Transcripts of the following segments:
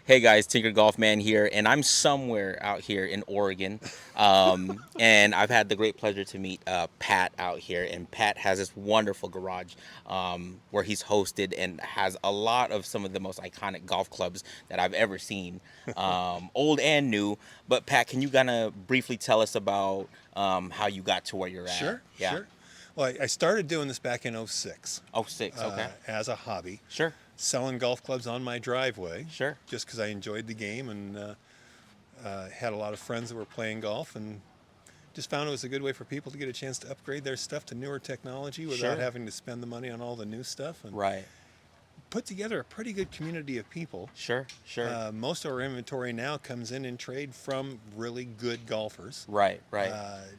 Hey guys, Tinker Golf Man here, and I'm somewhere out here in Oregon. And I've had the great pleasure to meet Pat out here, and Pat has this wonderful garage where he's hosted and has a lot of some of the most iconic golf clubs that I've ever seen, old and new. But Pat, can you kind of briefly tell us about how you got to where you're at? Sure, Yeah. sure. Well, I started doing this back in '06 Oh, six. Okay. as a hobby, Sure. selling golf clubs on my driveway Sure. just because I enjoyed the game and had a lot of friends that were playing golf and just found it was a good way for people to get a chance to upgrade their stuff to newer technology without Sure. having to spend the money on all the new stuff and Right. put together a pretty good community of people. Sure. Sure. Most of our inventory now comes in trade from really good golfers. Right. Right.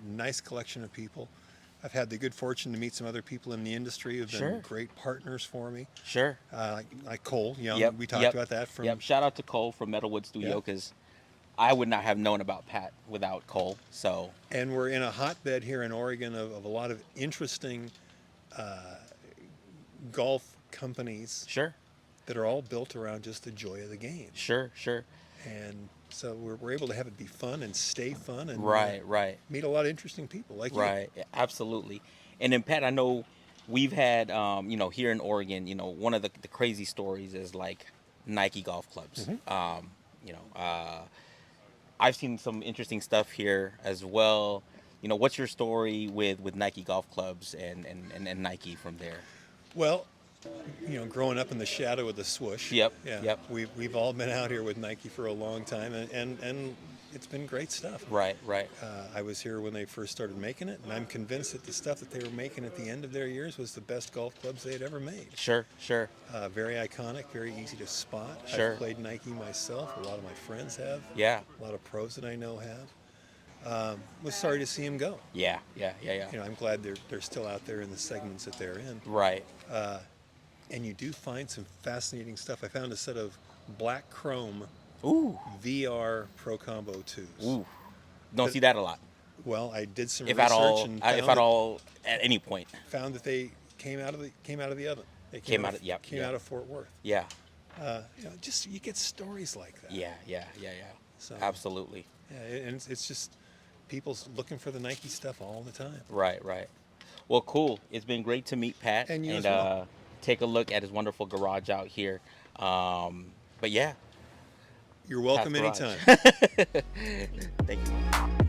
Nice collection of people. I've had the good fortune to meet some other people in the industry who've been Sure. great partners for me. Sure. Like Cole Young. Yep. We talked Yep. about that from. Yep. Shout out to Cole from Metalwood Studio Yep. because I would not have known about Pat without Cole. So And we're in a hotbed here in Oregon of a lot of interesting golf companies sure, that are all built around just the joy of the game. sure, sure. And so we're able to have it be fun and stay fun and Right, right, meet a lot of interesting people like you. right. Yeah, absolutely. And then Pat, I know we've had here in Oregon, one of the crazy stories is like Nike golf clubs. You know, uh, I've seen some interesting stuff here as well. What's your story with Nike golf clubs and Nike from there? Well, growing up in the shadow of the swoosh. Yep, Yeah, yep. we've all been out here with Nike for a long time, and it's been great stuff. Right, right. I was here when they first started making it, and I'm convinced that the stuff that they were making at the end of their years was the best golf clubs they had ever made. Sure, sure, Very iconic, very easy to spot. sure. I've played Nike myself. A lot of my friends have. Yeah, A lot of pros that I know have. Was sorry to see them go. yeah, yeah, yeah, yeah. I'm glad they're still out there in the segments that they're in. Right. And you do find some fascinating stuff. I found a set of black chrome Ooh, VR Pro Combo 2s. ooh. Don't That- see that a lot, Well, I did some if research at all. and If at all, at any point. found that they came out of the oven. They Came out of- yep, came yep. out of Fort Worth. Yeah, Just you get stories like that. yeah, yeah, yeah, yeah. So Absolutely. yeah, and it's just people's looking for the Nike stuff all the time. Right, right. Well, cool. It's been great to meet Pat And you and as well. take a look at his wonderful garage out here. But yeah, You're Pat's welcome garage. anytime. Thank you.